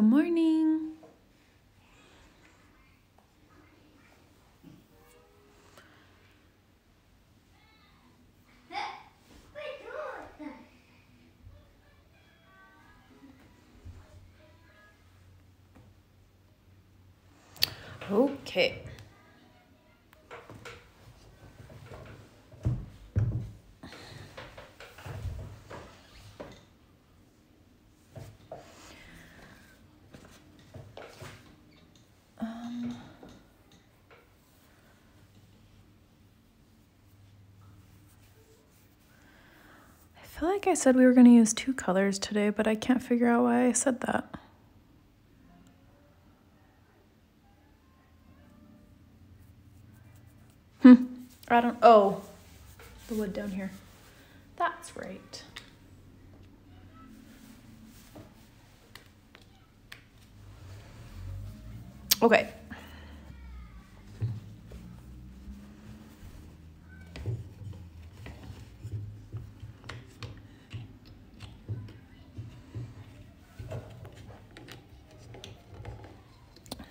Good morning. Okay. I feel like I said we were going to use 2 colors today, but I can't figure out why I said that. I don't, oh, the wood down here. That's right. Okay.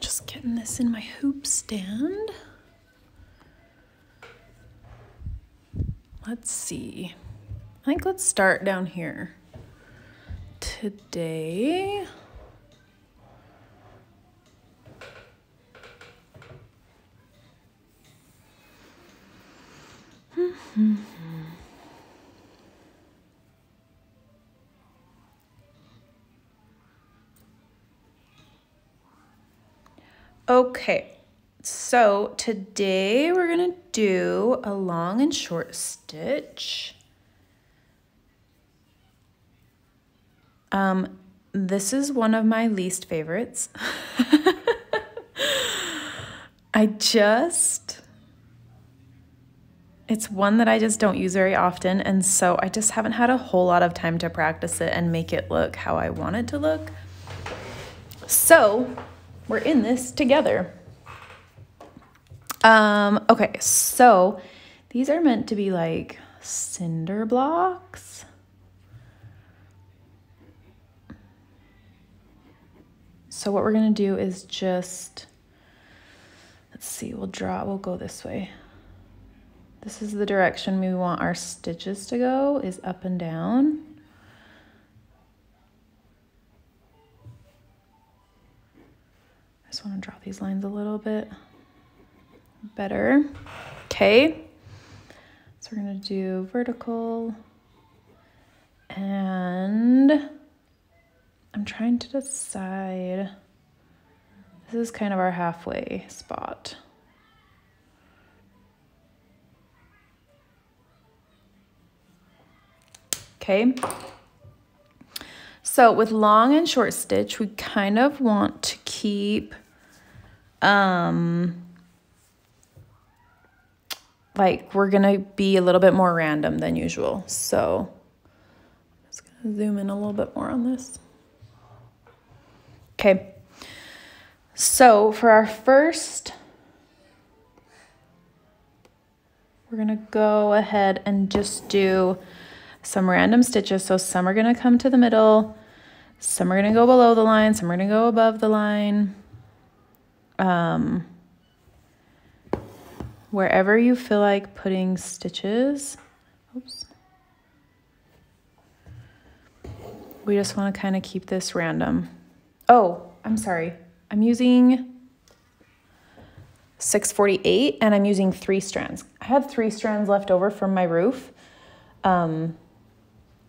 Just getting this in my hoop stand. Let's see. I think let's start down here. Today, okay, so today we're gonna do a long and short stitch. This is one of my least favorites. It's one that I just don't use very often, and so I just haven't had a whole lot of time to practice it and make it look how I want it to look. So we're in this together. Okay, so these are meant to be like cinder blocks. So what we're gonna do is just, let's see, we'll go this way. This is the direction we want our stitches to go, is up and down. I just want to draw these lines a little bit better. Okay, so we're going to do vertical, and I'm trying to decide, this is kind of our halfway spot. Okay, so with long and short stitch, we kind of want to keep, like we're gonna be a little bit more random than usual. So I'm just gonna zoom in a little bit more on this. Okay, so for our first, we're gonna go ahead and just do some random stitches. So some are gonna come to the middle, some are gonna go below the line, some are gonna go above the line. Wherever you feel like putting stitches. Oops. We just wanna kind of keep this random. Oh, I'm sorry. I'm using 648 and I'm using 3 strands. I had 3 strands left over from my roof.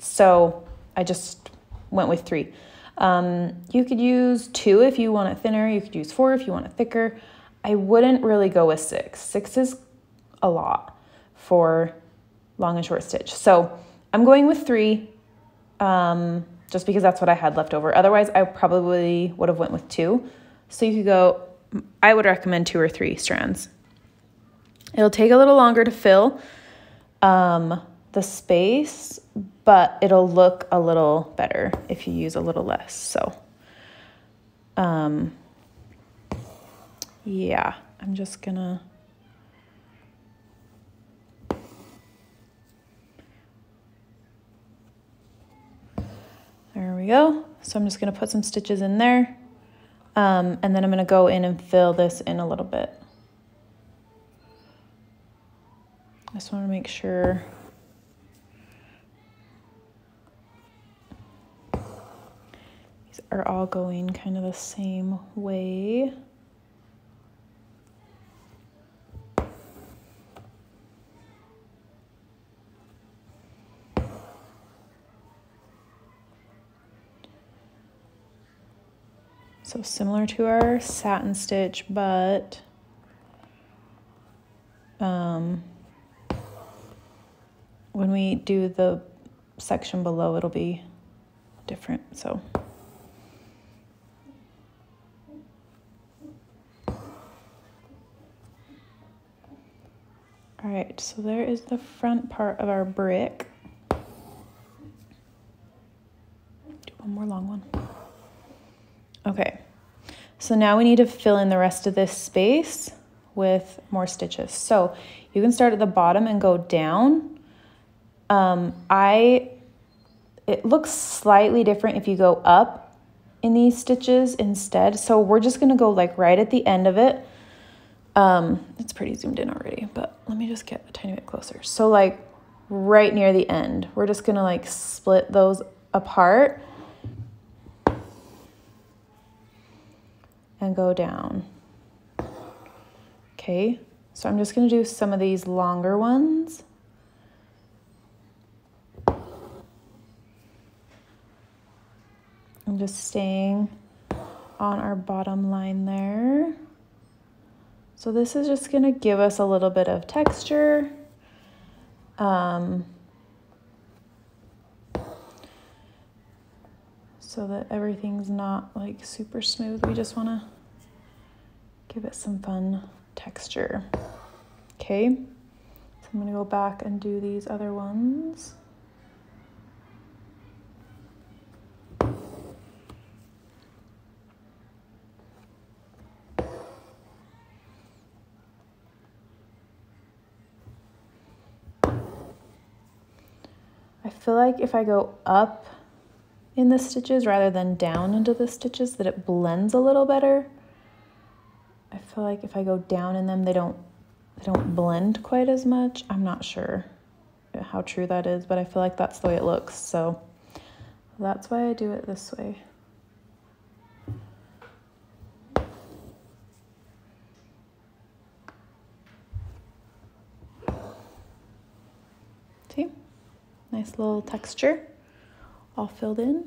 So I just went with 3. You could use 2 if you want it thinner. You could use 4 if you want it thicker. I wouldn't really go with 6. 6 is a lot for long and short stitch. So I'm going with 3, just because that's what I had left over. Otherwise, I probably would have went with 2. So you could go, I would recommend 2 or 3 strands. It'll take a little longer to fill the space, but it'll look a little better if you use a little less. So, yeah, I'm just gonna, there we go. So I'm just gonna put some stitches in there. And then I'm gonna go in and fill this in a little bit. I just wanna make sure these are all going kind of the same way. So similar to our satin stitch, but when we do the section below, it'll be different, so. All right, so there is the front part of our brick. Do one more long one. Okay, so now we need to fill in the rest of this space with more stitches. So you can start at the bottom and go down. It looks slightly different if you go up in these stitches instead. So we're just gonna go like right at the end of it. It's pretty zoomed in already, but let me just get a tiny bit closer. So like right near the end, we're just gonna like split those apart and go down. Okay, so I'm just gonna do some of these longer ones. I'm just staying on our bottom line there. So this is just gonna give us a little bit of texture. So that everything's not like super smooth. We just wanna give it some fun texture. Okay, so I'm gonna go back and do these other ones. I feel like if I go up in the stitches rather than down into the stitches, that it blends a little better. I feel like if I go down in them, they don't blend quite as much. I'm not sure how true that is, but I feel like that's the way it looks. So that's why I do it this way. See? Nice little texture, all filled in.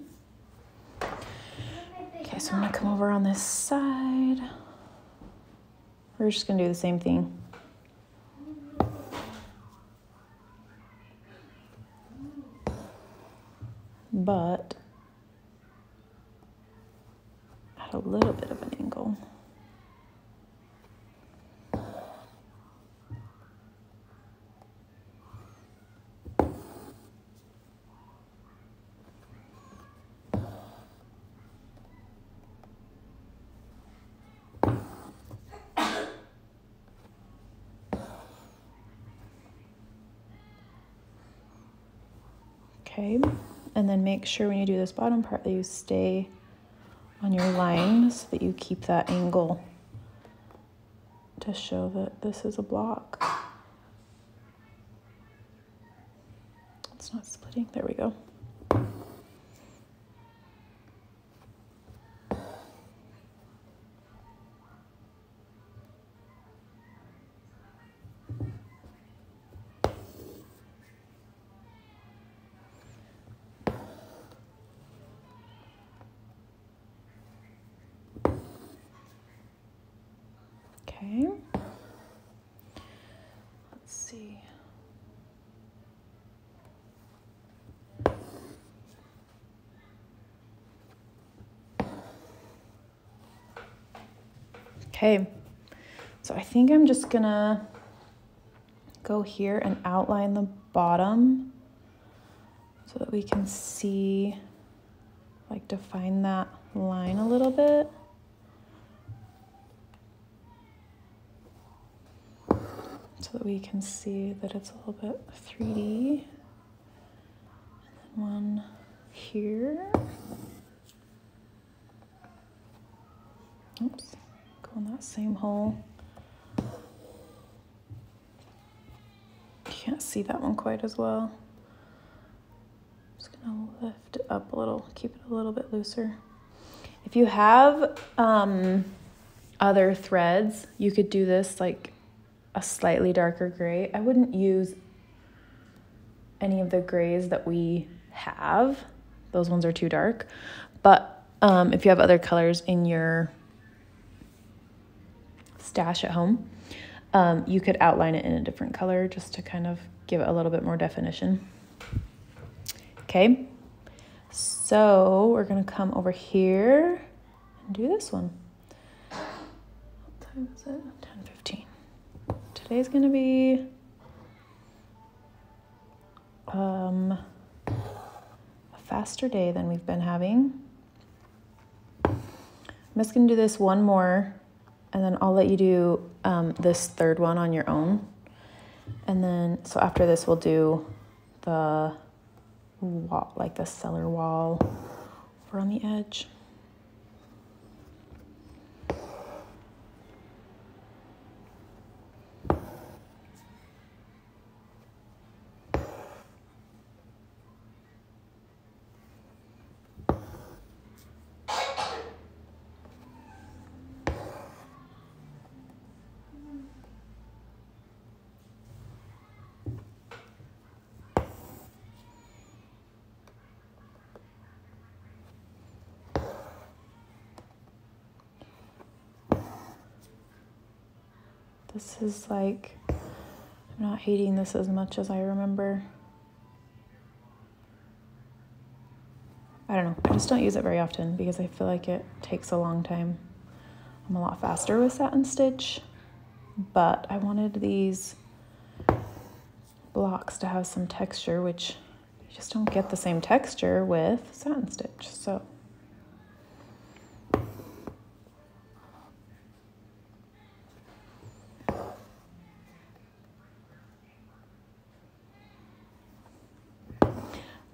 Okay, so I'm gonna come over on this side. We're just gonna do the same thing. But at a little bit of an angle. Okay, and then make sure when you do this bottom part that you stay on your line so that you keep that angle to show that this is a block. It's not splitting, there we go. Okay, let's see. Okay, so I think I'm just gonna go here and outline the bottom so that we can see, like define that line a little bit. So that we can see that it's a little bit 3D. And then one here. Oops, go in that same hole. Can't see that one quite as well. Just gonna lift it up a little, keep it a little bit looser. If you have other threads, you could do this like a slightly darker gray. I wouldn't use any of the grays that we have. Those ones are too dark. But if you have other colors in your stash at home, you could outline it in a different color just to kind of give it a little bit more definition. Okay, so we're gonna come over here and do this one. What time is it? 10:15. Today's gonna be a faster day than we've been having. I'm just gonna do this one more, and then I'll let you do this third one on your own. And then, so after this, we'll do the wall, like the cellar wall over on the edge. This is like, I'm not hating this as much as I remember. I don't know, I just don't use it very often because I feel like it takes a long time. I'm a lot faster with satin stitch, but I wanted these blocks to have some texture, which you just don't get the same texture with satin stitch, so.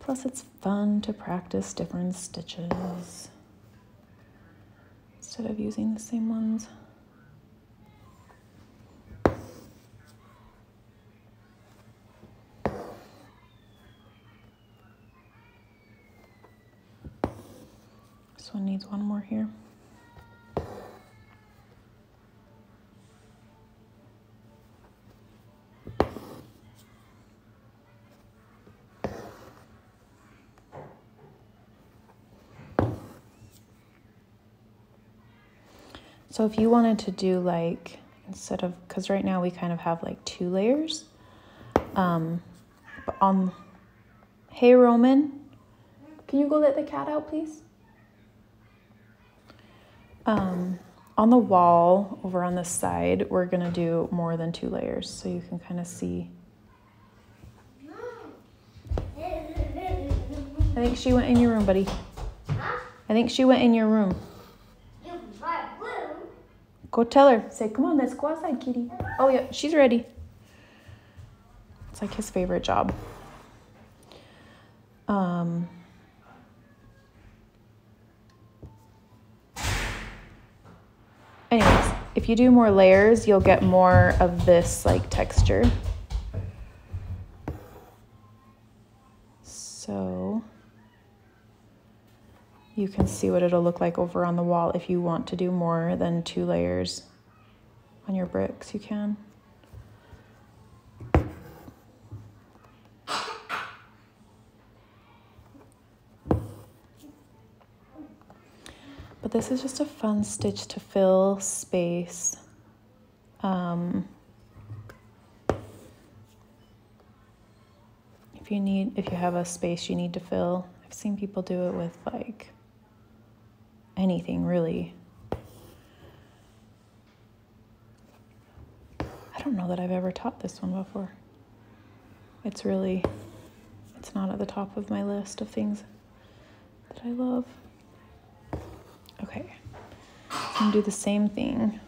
Plus it's fun to practice different stitches instead of using the same ones. This one needs one more here. So if you wanted to do like, instead of, because right now we kind of have like 2 layers, but on, hey Roman, can you go let the cat out please? On the wall over on this side, we're gonna do more than 2 layers so you can kind of see. I think she went in your room, buddy. I think she went in your room. Go tell her. Say, come on, let's go outside, kitty. Oh, yeah, she's ready. It's like his favorite job. Anyways, if you do more layers, you'll get more of this like texture. So you can see what it'll look like over on the wall. If you want to do more than 2 layers on your bricks, you can. But this is just a fun stitch to fill space. If you have a space you need to fill, I've seen people do it with like anything really. I don't know that I've ever taught this one before. It's not at the top of my list of things that I love. Okay, I'm gonna do the same thing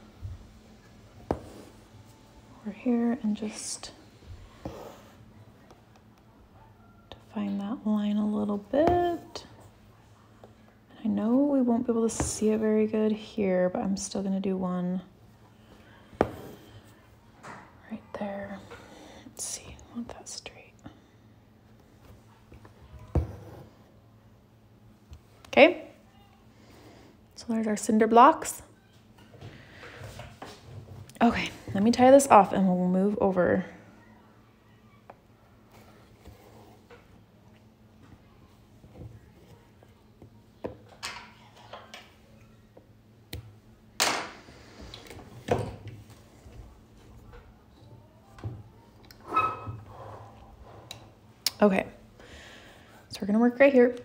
over here and just define that line a little bit. And I know we won't be able to see it very good here, but I'm still gonna do one right there. Let's see, I want that straight. Okay, so there's our cinder blocks. Okay, let me tie this off and we'll move over. Okay, so we're gonna work right here.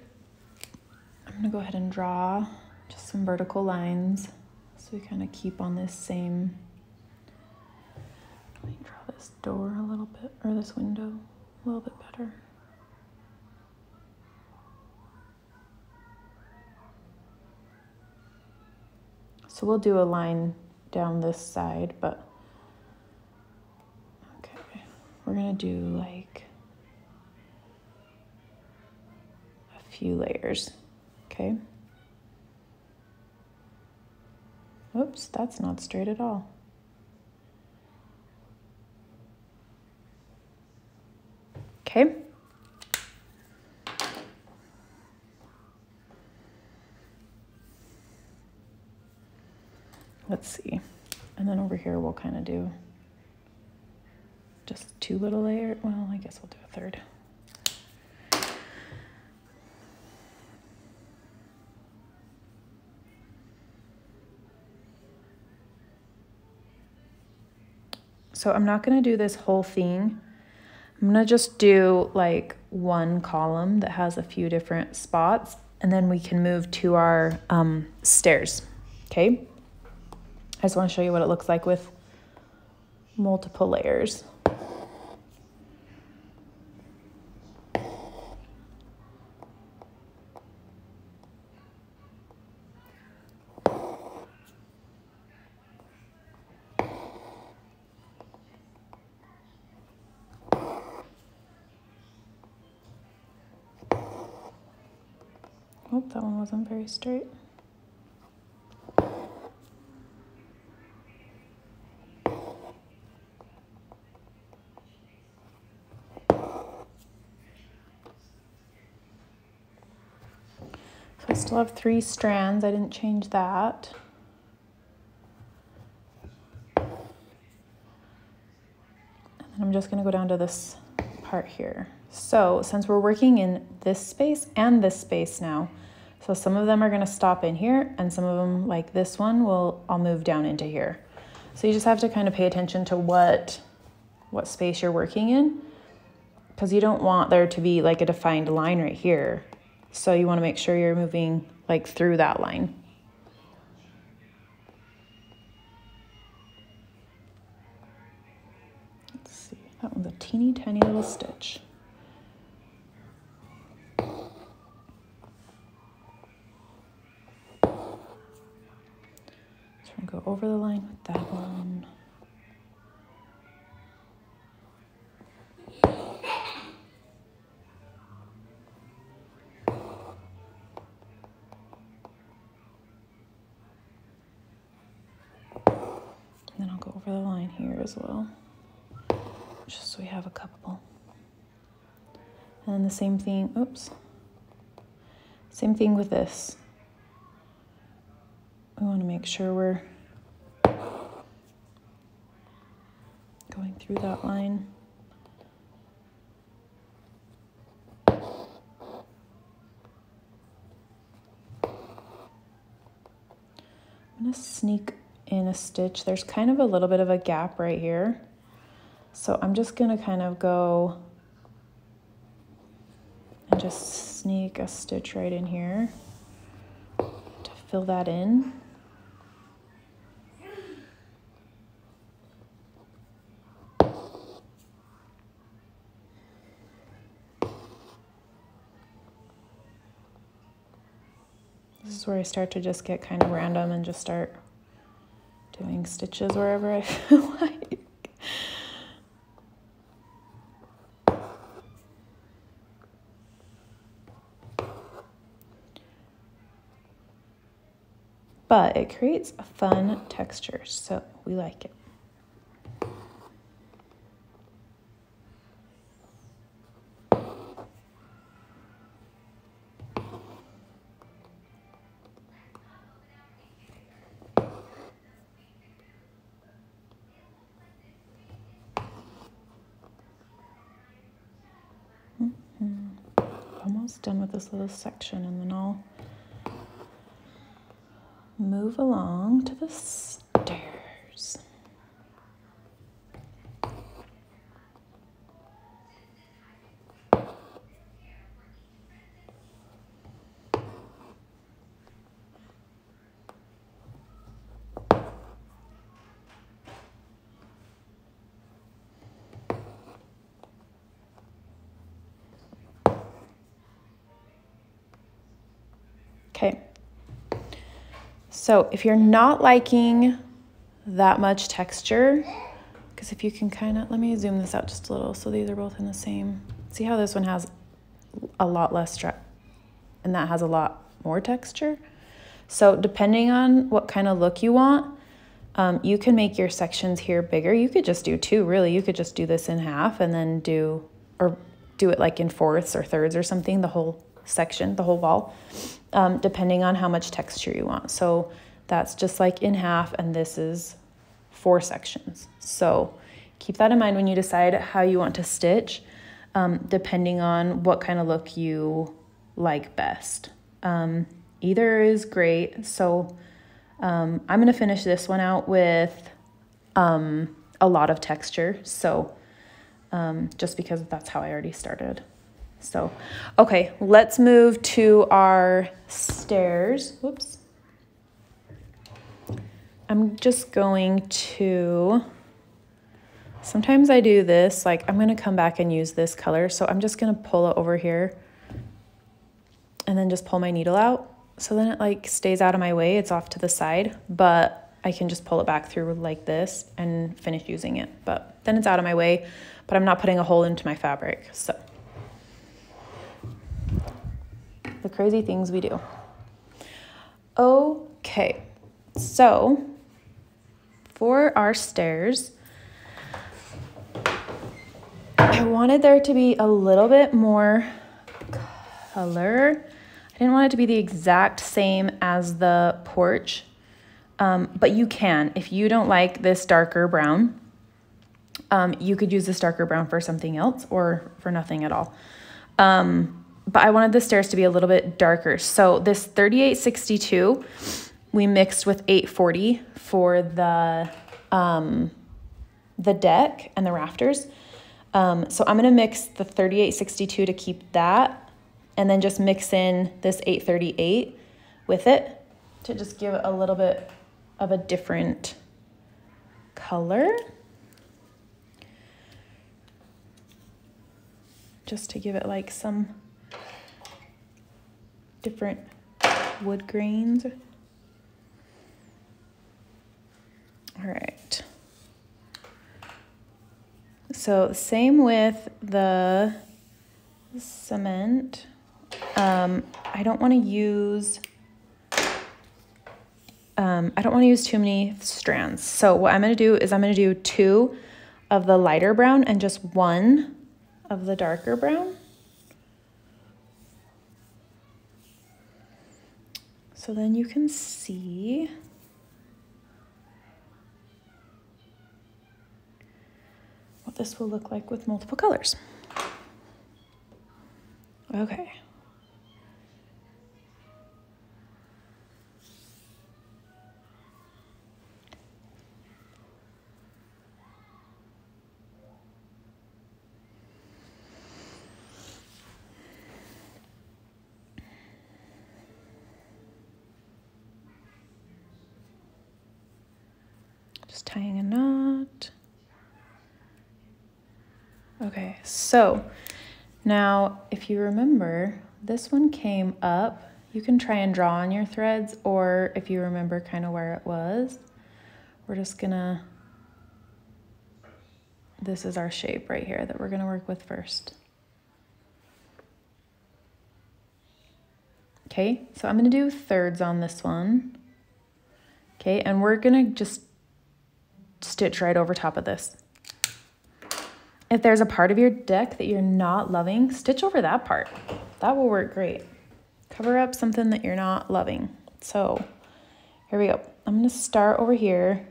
I'm gonna go ahead and draw just some vertical lines so we kind of keep on this same. Let me draw this door a little bit, or this window a little bit better. So we'll do a line down this side, but okay, we're gonna do like a few layers, okay? Oops, that's not straight at all. Okay. Let's see. And then over here, we'll kind of do just 2 little layers. Well, I guess we'll do a third. So I'm not gonna do this whole thing. I'm gonna just do like one column that has a few different spots, and then we can move to our stairs, okay? I just wanna show you what it looks like with multiple layers. Oh, that one wasn't very straight. So I still have 3 strands. I didn't change that. And then I'm just gonna go down to this part here. So since we're working in this space and this space now, so some of them are gonna stop in here and some of them, like this one, I'll move down into here. So you just have to kind of pay attention to what space you're working in, because you don't want there to be like a defined line right here. So you wanna make sure you're moving like through that line. Let's see, that one's a teeny tiny little stitch. Go over the line with that one. And then I'll go over the line here as well, just so we have a couple. And then the same thing, oops. Same thing with this. We want to make sure we're going through that line. I'm going to sneak in a stitch. There's kind of a little bit of a gap right here. So I'm just going to kind of go and just sneak a stitch right in here to fill that in. This is where I start to just get kind of random and just start doing stitches wherever I feel like. but it creates a fun texture, so we like it. Almost done with this little section, and then I'll move along to the stairs. Okay, so if you're not liking that much texture, because if you can kind of, let me zoom this out just a little, so these are both in the same. See how this one has a lot less strap, and that has a lot more texture? So depending on what kind of look you want, you can make your sections here bigger. You could just do two, really. You could just do this in half and then do it like in fourths or thirds or something, the whole section, the whole wall, depending on how much texture you want. So that's just like in half, and this is 4 sections. So keep that in mind when you decide how you want to stitch, depending on what kind of look you like best. Either is great. So I'm going to finish this one out with a lot of texture. So just because that's how I already started. So, okay, let's move to our stairs. Whoops. I'm just going to, sometimes I do this, like I'm going to come back and use this color. So I'm just going to pull it over here and then just pull my needle out. So then it like stays out of my way. It's off to the side, but I can just pull it back through like this and finish using it. But then it's out of my way, but I'm not putting a hole into my fabric. So the crazy things we do. Okay, so for our stairs, I wanted there to be a little bit more color. I didn't want it to be the exact same as the porch, but you can. If you don't like this darker brown, you could use this darker brown for something else or for nothing at all. But I wanted the stairs to be a little bit darker. So this 3862, we mixed with 840 for the deck and the rafters. So I'm gonna mix the 3862 to keep that, and then just mix in this 838 with it to just give it a little bit of a different color. Just to give it like some different wood grains. All right. So same with the cement. I don't want to use too many strands. So what I'm going to do is I'm going to do 2 of the lighter brown and just 1 of the darker brown. So then you can see what this will look like with multiple colors. Okay. Just tying a knot. Okay, so now if you remember, this one came up. You can try and draw on your threads, or if you remember kind of where it was, we're just gonna, this is our shape right here that we're gonna work with first. Okay, so I'm gonna do thirds on this one. Okay, and we're gonna just stitch right over top of this. If there's a part of your deck that you're not loving, stitch over that part. That will work great. Cover up something that you're not loving. So here we go. I'm gonna start over here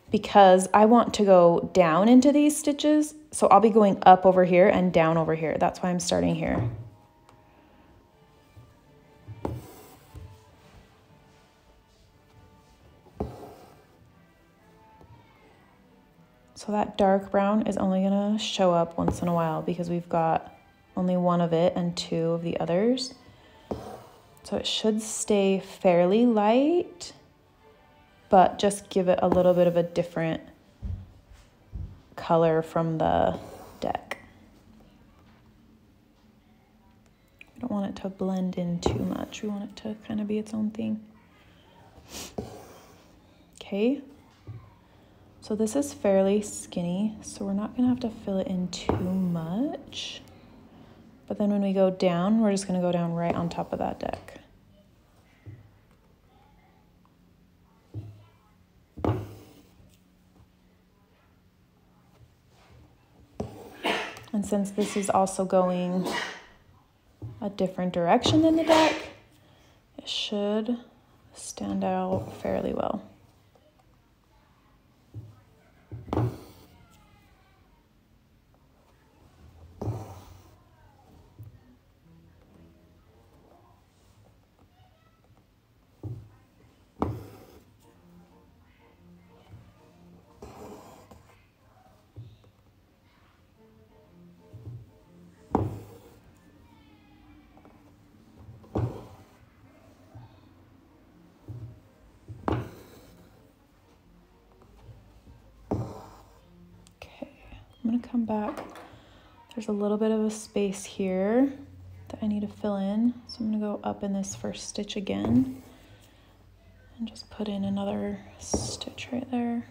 because I want to go down into these stitches. So I'll be going up over here and down over here. That's why I'm starting here. So that dark brown is only gonna show up once in a while because we've got only one of it and two of the others. So it should stay fairly light, but just give it a little bit of a different color from the deck. We don't want it to blend in too much. We want it to kind of be its own thing. Okay. So this is fairly skinny, so we're not gonna have to fill it in too much. But then when we go down, we're just gonna go down right on top of that deck. And since this is also going a different direction than the deck, it should stand out fairly well. I'm gonna come back. There's a little bit of a space here that I need to fill in. So I'm gonna go up in this first stitch again and just put in another stitch right there.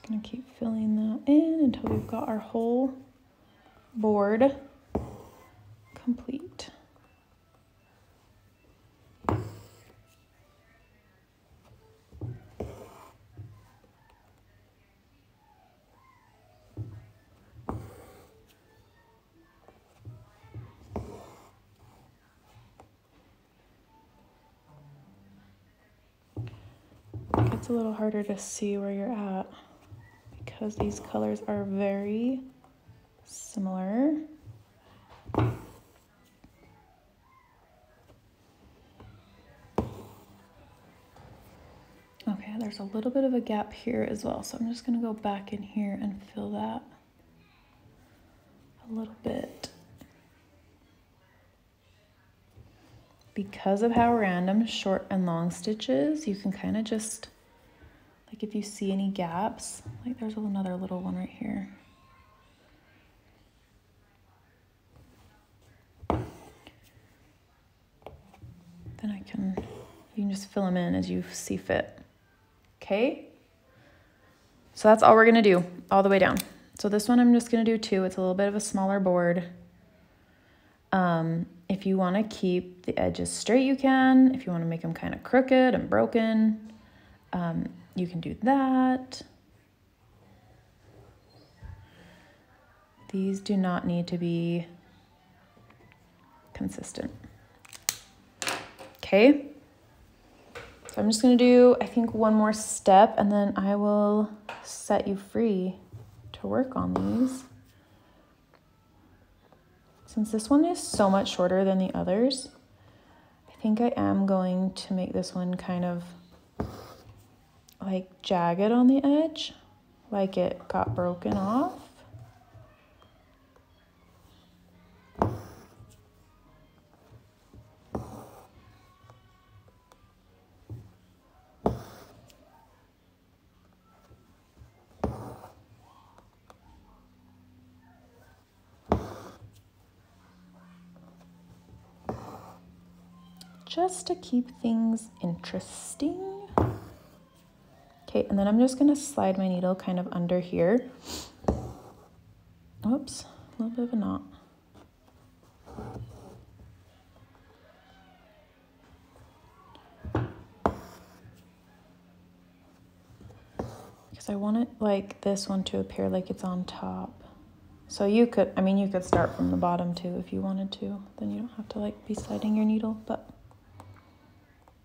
Gonna keep filling that in until we've got our whole board complete. It's a little harder to see where you're at because these colors are very similar. Okay, there's a little bit of a gap here as well, so I'm just gonna go back in here and fill that a little bit. Because of how random short and long stitches, you can kind of just, like if you see any gaps, like there's another little one right here. Then you can just fill them in as you see fit. Okay? So that's all we're gonna do all the way down. So this one I'm just gonna do 2. It's a little bit of a smaller board. If you wanna keep the edges straight, you can. If you wanna make them kind of crooked and broken, you can do that. These do not need to be consistent. Okay, so I'm just gonna do, I think, one more step and then I will set you free to work on these. Since this one is so much shorter than the others, I think I am going to make this one kind of like jagged on the edge, like it got broken off. just to keep things interesting. Okay, and then I'm just gonna slide my needle kind of under here. Oops, a little bit of a knot. Because I want it like this one to appear like it's on top. So you could, I mean, you could start from the bottom too if you wanted to. Then you don't have to like be sliding your needle, but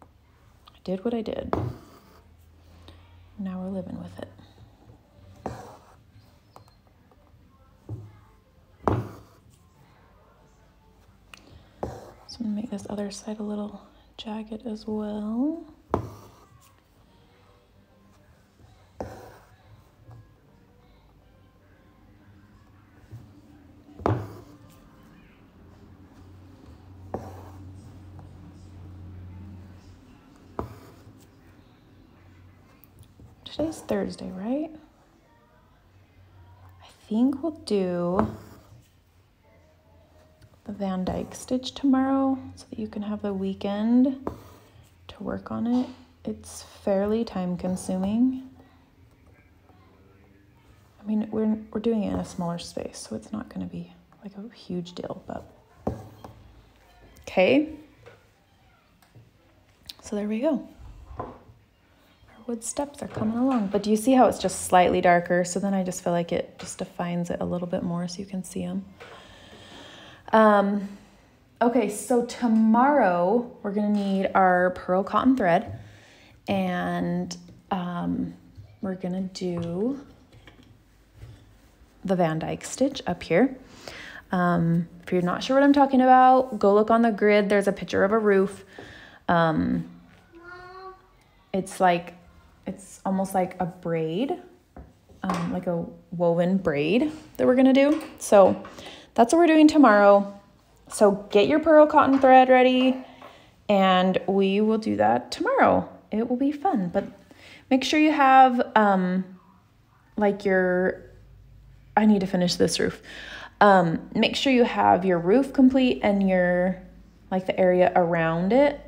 I did what I did. Now we're living with it. So I'm gonna make this other side a little jagged as well. Today's Thursday, right? I think we'll do the Van Dyke stitch tomorrow so that you can have the weekend to work on it. It's fairly time consuming. I mean, we're doing it in a smaller space, so it's not going to be like a huge deal, but okay. So there we go. Wood steps are coming along, but do you see how it's just slightly darker? So then I just feel like it just defines it a little bit more so you can see them. Okay, so tomorrow we're gonna need our pearl cotton thread, and we're gonna do the Van Dyke stitch up here. If you're not sure what I'm talking about, go look on the grid. There's a picture of a roof. It's almost like a braid, like a woven braid that we're gonna do. So that's what we're doing tomorrow. So get your pearl cotton thread ready and we will do that tomorrow. It will be fun, but make sure you have I need to finish this roof. Make sure you have your roof complete and the area around it.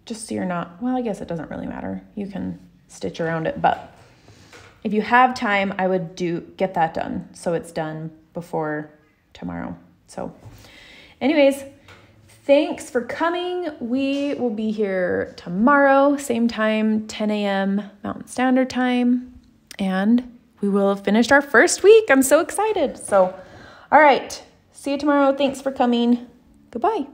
Just so you're not, well, I guess it doesn't really matter. You can stitch around it, but if you have time, I would get that done so it's done before tomorrow. So anyways, thanks for coming. We will be here tomorrow, same time, 10 a.m. Mountain Standard Time, and we will have finished our first week. I'm so excited. So, all right, see you tomorrow. Thanks for coming. Goodbye.